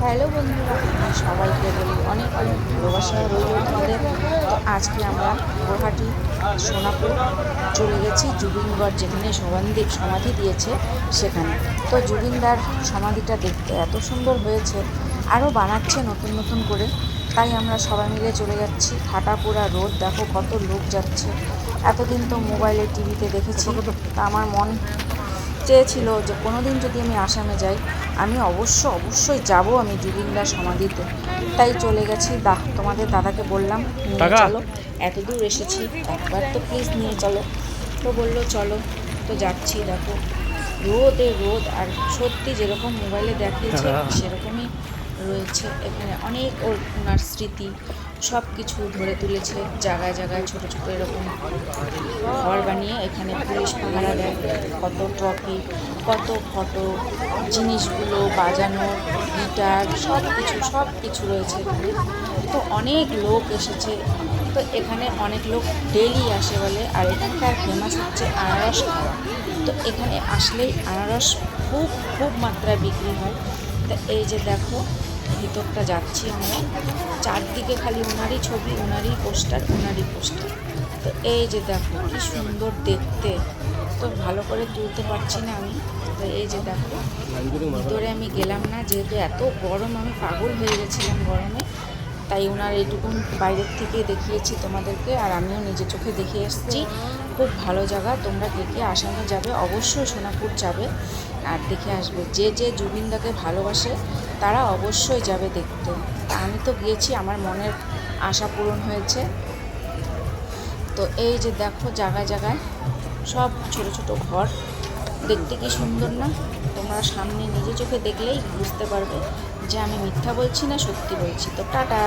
Hello বন্ধুরা, আমি সবাইকে বলি অনেক অনেক ভালোবাসা রইল তোমাদের। তো আজকে আমরা গুয়াহাটি সোনাপুর চলে গেছি জুবিনগড়, যেখানে সমাধি দিয়েছে সেখানে। তো জুবিনদার সমাধিটা দেখতে এত সুন্দর হয়েছে, আরও বানাচ্ছে নতুন নতুন করে। তাই আমরা সবাই মিলে চলে যাচ্ছি। ভাটাপুরা রোড দেখো, কত লোক যাচ্ছে। এতদিন তো মোবাইলে টিভিতে দেখেছি, তা আমার মন চেয়েছিল যে কোনো দিন যদি আমি আসামে যাই, আমি অবশ্যই যাব আমি জুবিনদার সমাধিতে। তাই চলে গেছি। তোমাদের দাদাকে বললাম নিয়ে চলো, এত দূর এসেছি, একবার তো প্লিজ নিয়ে চলো। তো বললো চলো। তো যাচ্ছি। দেখো রোদে রোদ, আর সত্যি যেরকম মোবাইলে দেখিয়েছে সেরকমই রয়েছে। এখানে অনেক ওনার স্মৃতি সব কিছু ধরে তুলেছে। জায়গায় জায়গায় ছোটো ছোটো এরকম ঘর বানিয়ে এখানে পুলিশ পাহারা দেয়। কত ট্রফি, কত ফটো, জিনিসগুলো বাজানোর, গিটার, সব কিছু রয়েছে এখানে। তো অনেক লোক এসেছে। তো এখানে অনেক লোক ডেইলি আসে বলে। আর এখানকার ফেমাস হচ্ছে আনারস খাওয়া। তো এখানে আসলেই আনারস খুব খুব মাত্রায় বিক্রি হয়। তা এই যে দেখো, ভিতরটা যাচ্ছি আমরা, চারদিকে খালি ওনারই ছবি, ওনারই পোস্টার। তো এই যে দেখো কি সুন্দর দেখতে। তো ভালো করে তুলতে পারছি না আমি। তো এই যে দেখো, ভিতরে আমি গেলাম না, যেহেতু এত গরম, আমি পাগল হয়ে গেছিলাম গরমে। তাই ওনার এইটুকুন বাইরের থেকে দেখিয়েছি তোমাদেরকে, আর আমিও নিজের চোখে দেখে এসেছি। খুব ভালো জায়গা। তোমরা কে কে আসামে যাবে, অবশ্যই সোনাপুর যাবে আর দেখে আসবে। যে যে জুবিনদাকে ভালোবাসে তারা অবশ্যই যাবে দেখতে। আমি তো গিয়েছি, আমার মনের আশা পূরণ হয়েছে। তো এই যে দেখো, জায়গায় জায়গায় সব ছোট ছোট ঘর, দেখতে কি সুন্দর না? তোমরা সামনে নিজে চোখে দেখলেই বুঝতে পারবে যে আমি মিথ্যা বলছি না, সত্যি বলছি। তো টাটা।